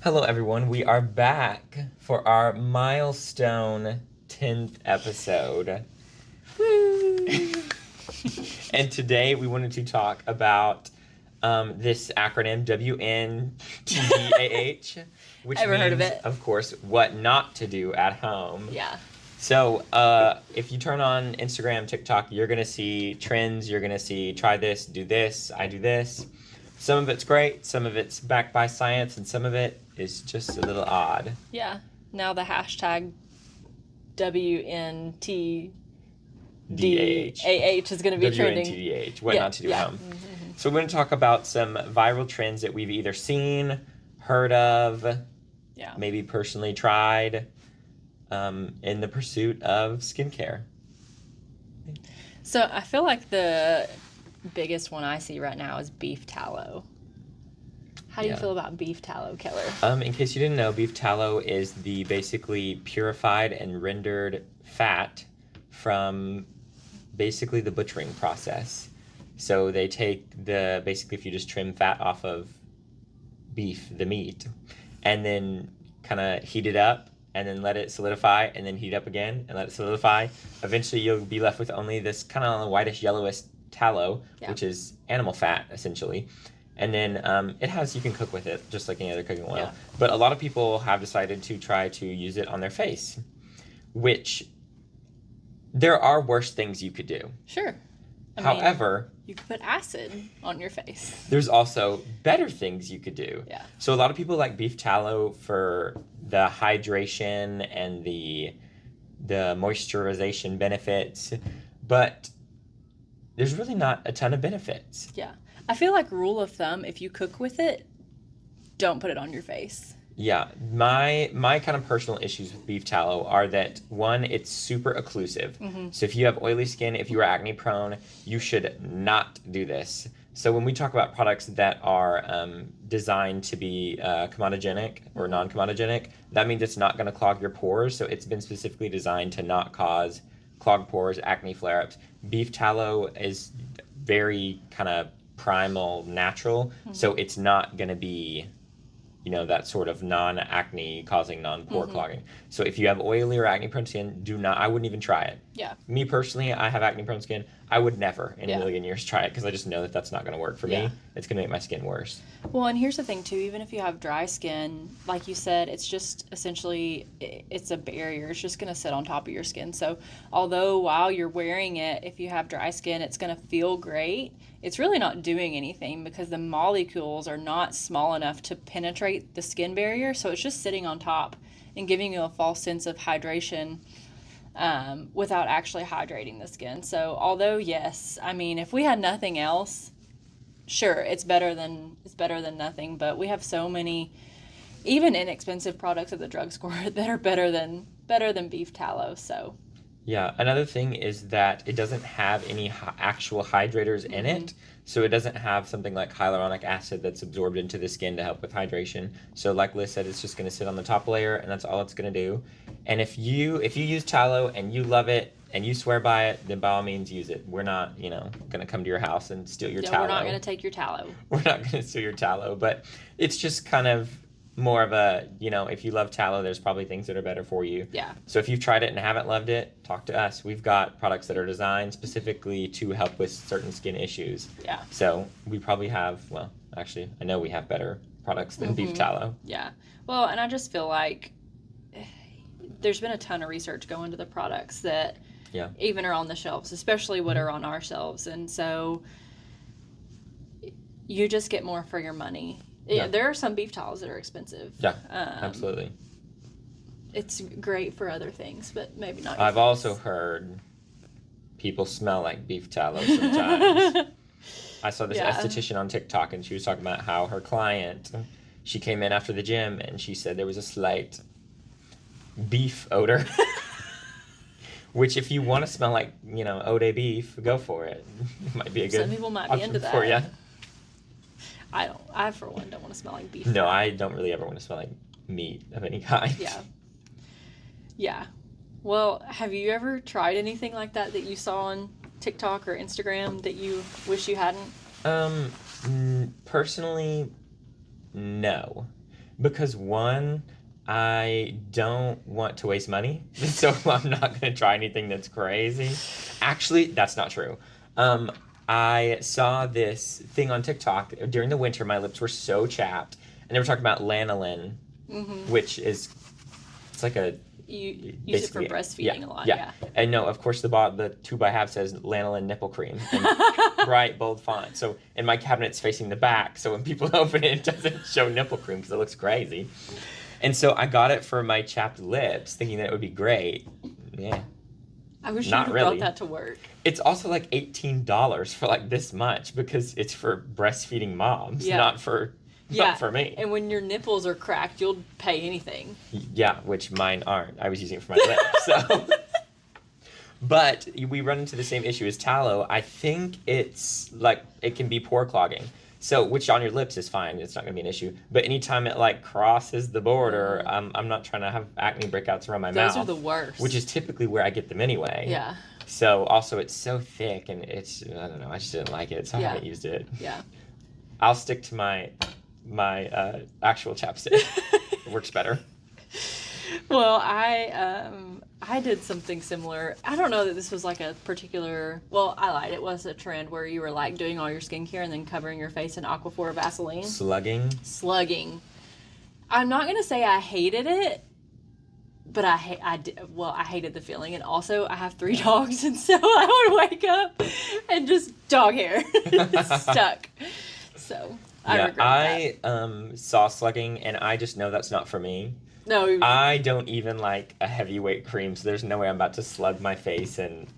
Hello, everyone. We are back for our milestone 10th episode. Woo! And today we wanted to talk about this acronym, WNTDAH, which Ever means, heard of it? of course, what not to do at home. Yeah. So if you turn on Instagram, TikTok, you're going to see trends. You're going to see try this, do this, I do this. Some of it's great, some of it's backed by science, and some of it is just a little odd. Yeah. Now the hashtag WNTDAH is going to be trending. WNTDH, what not to do at home. Mm-hmm. So we're going to talk about some viral trends that we've either seen, heard of, maybe personally tried in the pursuit of skincare. So I feel like the biggest one I see right now is beef tallow. How do you feel about beef tallow, Keller? In case you didn't know, beef tallow is the basically purified and rendered fat from basically the butchering process. So they take basically if you just trim fat off of beef, the meat, and then kind of heat it up and then let it solidify and then heat up again and let it solidify. Eventually you'll be left with only this kind of whitish yellowish tallow, which is animal fat essentially. And then you can cook with it just like any other cooking oil. Yeah. But a lot of people have decided to try to use it on their face, which there are worse things you could do. Sure. However, you could put acid on your face. There's also better things you could do. Yeah. So a lot of people like beef tallow for the hydration and the moisturization benefits, but there's really not a ton of benefits. Yeah. I feel like rule of thumb, if you cook with it, don't put it on your face. Yeah. My kind of personal issues with beef tallow are that, one, it's super occlusive. Mm-hmm. So if you have oily skin, if you are acne prone, you should not do this. So when we talk about products that are designed to be comedogenic or non-comedogenic, that means it's not going to clog your pores. So it's been specifically designed to not cause clogged pores, acne flare-ups. Beef tallow is very kind of primal, natural, so it's not going to be, that sort of non-acne causing non-pore clogging. So if you have oily or acne prone skin, I wouldn't even try it. Yeah. Me personally, I have acne prone skin. I would never in a million years try it because I just know that that's not going to work for me. It's going to make my skin worse. Well, and here's the thing too, even if you have dry skin, like you said, it's just essentially, it's a barrier. It's just going to sit on top of your skin. So although while you're wearing it, if you have dry skin, it's going to feel great, it's really not doing anything because the molecules are not small enough to penetrate the skin barrier. So it's just sitting on top and giving you a false sense of hydration without actually hydrating the skin. So although, yes, if we had nothing else, sure, it's better than nothing. But we have so many, even inexpensive products at the drugstore that are better than beef tallow. So. Yeah, another thing is that it doesn't have any actual hydrators in it, so it doesn't have something like hyaluronic acid that's absorbed into the skin to help with hydration. So like Liz said, it's just going to sit on the top layer, and that's all it's going to do. And if you use tallow and you love it and you swear by it, then by all means use it. We're not, going to come to your house and steal your tallow. We're not going to take your tallow. We're not going to steal your tallow, but it's just kind of more of a, if you love tallow, there's probably things that are better for you. Yeah. So if you've tried it and haven't loved it, talk to us. We've got products that are designed specifically to help with certain skin issues. Yeah. So we probably have, I know we have better products than beef tallow. Yeah. Well, and I just feel like there's been a ton of research go into the products that even are on the shelves, especially what are on our shelves. And so you just get more for your money. Yeah, there are some beef towels that are expensive. Yeah, absolutely. It's great for other things, but maybe not. I've also heard people smell like beef tallow sometimes. I saw this esthetician on TikTok, and she was talking about how her client, she came in after the gym, and she said there was a slight beef odor. Which, if you want to smell like, Eau de beef, go for it. It might be a good Some people might be into that. For you. I for one don't want to smell like beef. No, I don't really ever want to smell like meat of any kind. Yeah. Yeah. Well, have you ever tried anything like that you saw on TikTok or Instagram that you wish you hadn't? Personally, no. Because one, I don't want to waste money, so I'm not going to try anything that's crazy. Actually, that's not true. I saw this thing on TikTok during the winter. My lips were so chapped, and they were talking about lanolin, which is it's like a You use it for breastfeeding a lot. yeah. Yeah. And no, of course, the tube I have says lanolin nipple cream in bright bold font. So and my cabinet's facing the back, so when people open it, it doesn't show nipple cream because it looks crazy. And so I got it for my chapped lips, thinking that it would be great. Yeah. I wish Not you really. brought that to work. It's also like $18 for like this much because it's for breastfeeding moms, not for me. And when your nipples are cracked, you'll pay anything. Yeah, which mine aren't. I was using it for my lips, so. But we run into the same issue as tallow. I think it's like it can be pore clogging. So, which on your lips is fine. It's not going to be an issue. But anytime it like crosses the border, I'm not trying to have acne breakouts around my mouth. Those are the worst. Which is typically where I get them anyway. Yeah. So also it's so thick and it's, I don't know, I just didn't like it. So I haven't used it. Yeah. I'll stick to my actual chapstick. It works better. Well, I did something similar. I don't know that this was like a particular. Well, I lied. It was a trend where you were like doing all your skincare and then covering your face in Aquaphor Vaseline. Slugging. I'm not gonna say I hated it, but I hated the feeling. And also, I have 3 dogs, and so I would wake up and just dog hair stuck. So I regret that. I saw slugging, and I just know that's not for me. No. I don't even like a heavyweight cream, so there's no way I'm about to slug my face, and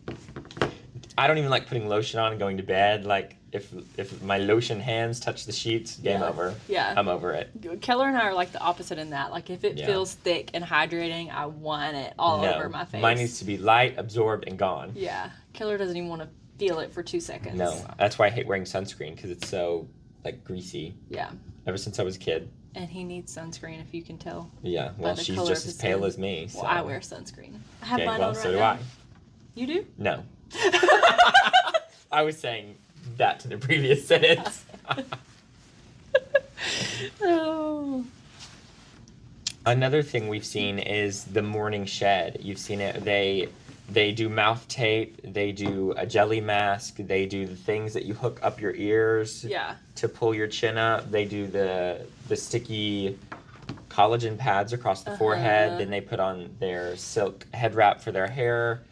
I don't even like putting lotion on and going to bed. Like, if my lotion hands touch the sheets, game over. Yeah. I'm over it. Keller and I are like the opposite in that. Like, if it feels thick and hydrating, I want it all over my face. Mine needs to be light, absorbed, and gone. Yeah. Keller doesn't even want to feel it for 2 seconds. No. That's why I hate wearing sunscreen, because it's so, like, greasy. Yeah. Ever since I was a kid. And he needs sunscreen, if you can tell. Yeah, well, she's just as pale as me. So. Well, I wear sunscreen. I have mine on right so do now. I. You do? No. I was saying that to the previous sentence. Oh. Another thing we've seen is the morning shed. You've seen it. They do mouth tape. They do a jelly mask. They do the things that you hook up your ears to pull your chin up. They do the sticky collagen pads across the forehead. Then they put on their silk head wrap for their hair.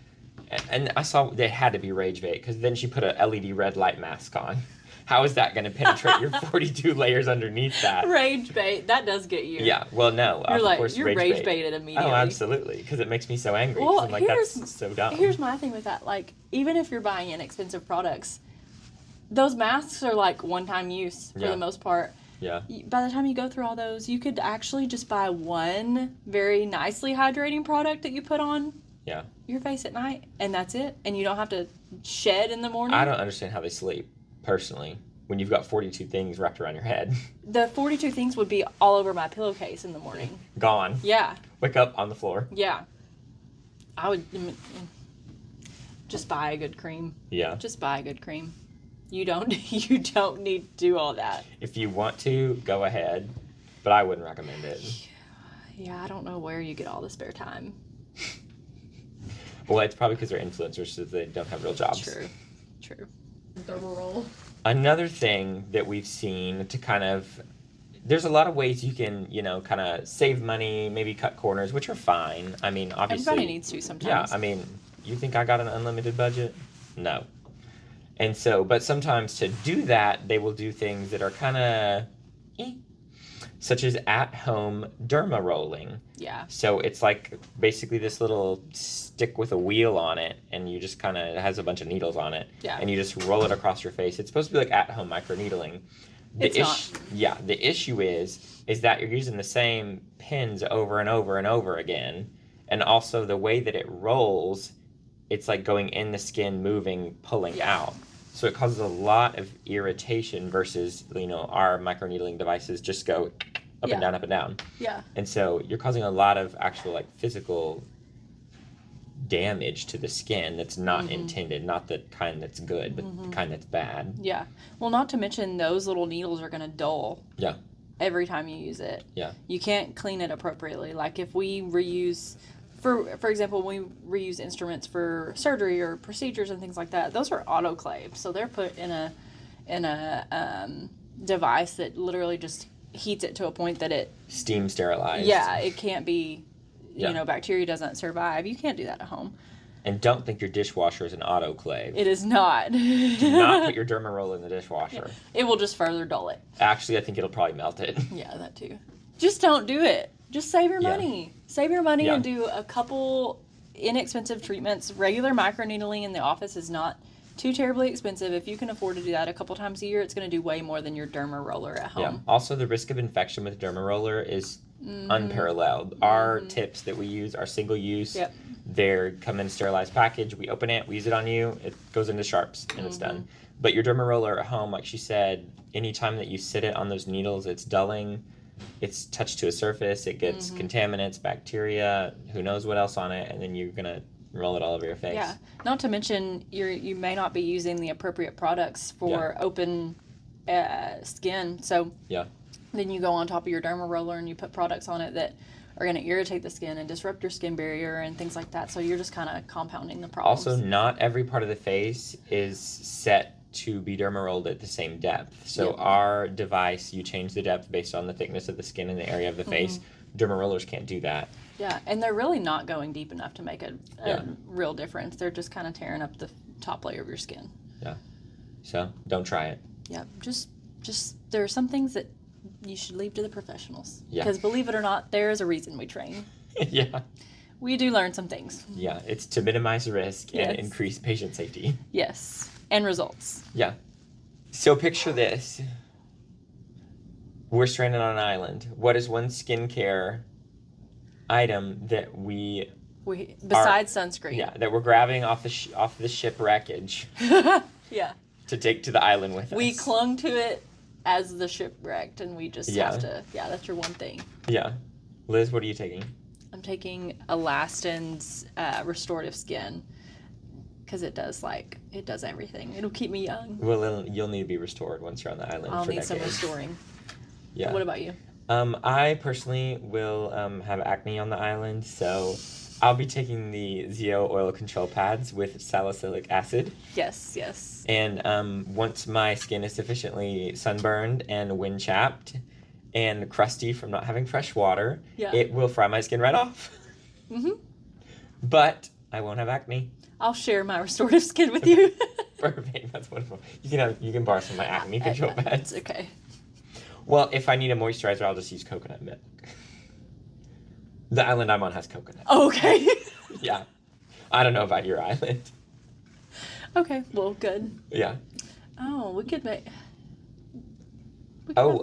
And I saw they had to be rage bait because then she put a LED red light mask on. How is that going to penetrate your 42 layers underneath that? Rage bait. That does get you. Yeah. Well, no. You're rage baited immediately. Oh, absolutely. Because it makes me so angry. Well, I'm like, that's so dumb. Here's my thing with that. Like, even if you're buying inexpensive products, those masks are like one-time use for the most part. Yeah. By the time you go through all those, you could actually just buy one very nicely hydrating product that you put on your face at night, and that's it. And you don't have to shed in the morning. I don't understand how they sleep, personally, when you've got 42 things wrapped around your head. The 42 things would be all over my pillowcase in the morning. Gone. Yeah. Wake up on the floor. Yeah. I would just buy a good cream. Yeah. Just buy a good cream. You don't need to do all that. If you want to, go ahead, but I wouldn't recommend it. Yeah, I don't know where you get all the spare time. Well, it's probably because they're influencers, so they don't have real jobs. True. Thermal roll. Another thing that we've seen to kind of, there's a lot of ways you can, kind of save money, maybe cut corners, which are fine. I mean, obviously. Everybody needs to sometimes. Yeah, I mean, you think I got an unlimited budget? No. And so, but sometimes to do that, they will do things that are kind of such as at-home derma rolling. Yeah. So it's like basically this little stick with a wheel on it, and you just kind of, it has a bunch of needles on it. Yeah. And you just roll it across your face. It's supposed to be like at-home microneedling. It's not. Yeah, the issue is that you're using the same pins over and over and over again, and also the way that it rolls, it's like going in the skin, moving, pulling out. So it causes a lot of irritation versus, our microneedling devices just go up and down, up and down. Yeah. And so you're causing a lot of actual, physical damage to the skin that's not intended, not the kind that's good, but the kind that's bad. Yeah. Well, not to mention those little needles are going to dull. Yeah. every time you use it. Yeah. You can't clean it appropriately. Like if we reuse, for example, when we reuse instruments for surgery or procedures and things like that, those are autoclaves. So they're put in a device that literally just heats it to a point that it steam sterilized. Yeah, it can't be. Yeah. You know, bacteria doesn't survive. You can't do that at home. And don't think your dishwasher is an autoclave. It is not. Do not put your Derma roller in the dishwasher. Yeah. It will just further dull it. Actually, I think it'll probably melt it. Yeah, that too. Just don't do it. Just save your money. Save your money and do a couple inexpensive treatments. Regular microneedling in the office is not too terribly expensive. If you can afford to do that a couple times a year, it's going to do way more than your Derma roller at home. Yeah. Also, the risk of infection with Derma roller is unparalleled. Our tips that we use are single use. Yep. They come in a sterilized package. We open it, we use it on you, it goes into sharps, and it's done. But your Derma roller at home, like she said, anytime that you sit it on those needles, it's dulling, it's touched to a surface, it gets contaminants, bacteria, who knows what else on it, and then you're going to roll it all over your face. Yeah. Not to mention, you may not be using the appropriate products for open skin. So yeah. Then you go on top of your Derma roller and you put products on it that are going to irritate the skin and disrupt your skin barrier and things like that. So you're just kind of compounding the problems. Also, not every part of the face is set to be derma rolled at the same depth. So our device, you change the depth based on the thickness of the skin in the area of the face. Derma rollers can't do that. Yeah, and they're really not going deep enough to make a real difference. They're just kind of tearing up the top layer of your skin. Yeah. So don't try it. Yeah, just there are some things that you should leave to the professionals. Yeah. Because believe it or not, there is a reason we train. Yeah. We do learn some things. Yeah, it's to minimize risk and increase patient safety. Yes, and results. Yeah. So picture this. We're stranded on an island. What is one skincare item that we besides sunscreen? Yeah, that we're grabbing off the ship wreckage. Yeah. To take to the island with us. We clung to it as the ship wrecked, and we just have to. Yeah, that's your one thing. Yeah. Liz, what are you taking? I'm taking Elastin's restorative skin because it does everything. It'll keep me young. Well, you'll need to be restored once you're on the island. I'll for need some decades. restoring. Yeah. What about you? I personally will have acne on the island, so I'll be taking the Zeo oil control pads with salicylic acid. Yes, yes. And once my skin is sufficiently sunburned and wind chapped and crusty from not having fresh water, it will fry my skin right off. Mm-hmm. But I won't have acne. I'll share my restorative skin with you. Perfect. That's wonderful. You can borrow some of my acne control pads. It's okay. Well, if I need a moisturizer, I'll just use coconut milk. The island I'm on has coconut. Okay. Yeah. I don't know about your island. Okay, well, good. Yeah. Oh, we could have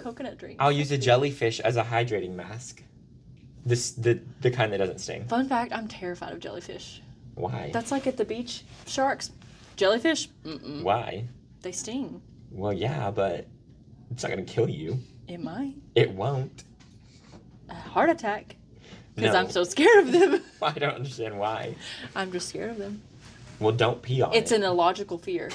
coconut drink. I'll use a jellyfish as a hydrating mask. The kind that doesn't sting. Fun fact, I'm terrified of jellyfish. Why? That's like at the beach. Sharks. Jellyfish? Mm-mm. Why? They sting. Well, yeah, but it's not going to kill you. It might. It won't. A heart attack. Because No. I'm so scared of them. I don't understand why. I'm just scared of them. Well, don't pee on it. It's an illogical fear.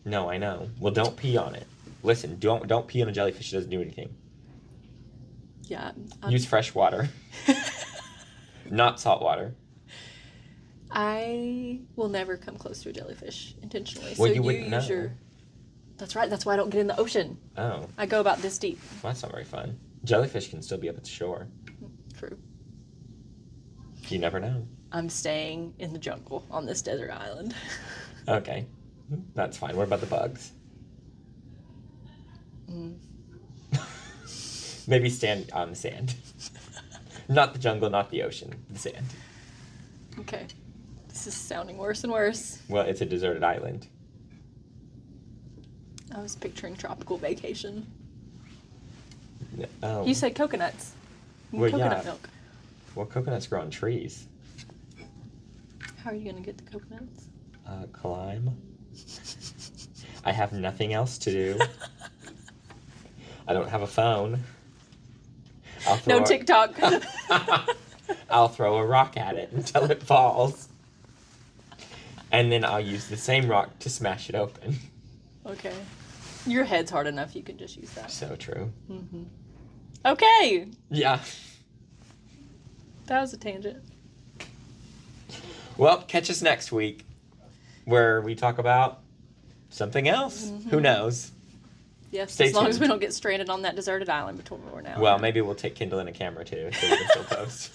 No, I know. Well, don't pee on it. Listen, don't pee on a jellyfish. It doesn't do anything. Yeah. Use fresh water. Not salt water. I will never come close to a jellyfish intentionally. Well, so you wouldn't use know. That's right. That's why I don't get in the ocean. Oh. I go about this deep. Well, that's not very fun. Jellyfish can still be up at the shore. True. You never know. I'm staying in the jungle on this desert island. Okay. That's fine. What about the bugs? Maybe stand on the sand. Not the jungle, not the ocean. The sand. Okay. This is sounding worse and worse. Well, it's a deserted island. I was picturing tropical vacation. Oh. You said coconuts. Well, Coconut yeah. milk. Well, coconuts grow on trees. How are you going to get the coconuts? Climb. I have nothing else to do. I don't have a phone. No TikTok. I'll throw a rock at it until it falls. And then I'll use the same rock to smash it open. Okay. Your head's hard enough, you can just use that. So true. Mm-hmm. Okay. Yeah. That was a tangent. Well, catch us next week where we talk about something else. Who knows? Yes, Stay as long as tuned. we don't get stranded on that deserted island between we're now. Well, maybe we'll take Kindle and a camera too, so we can still post.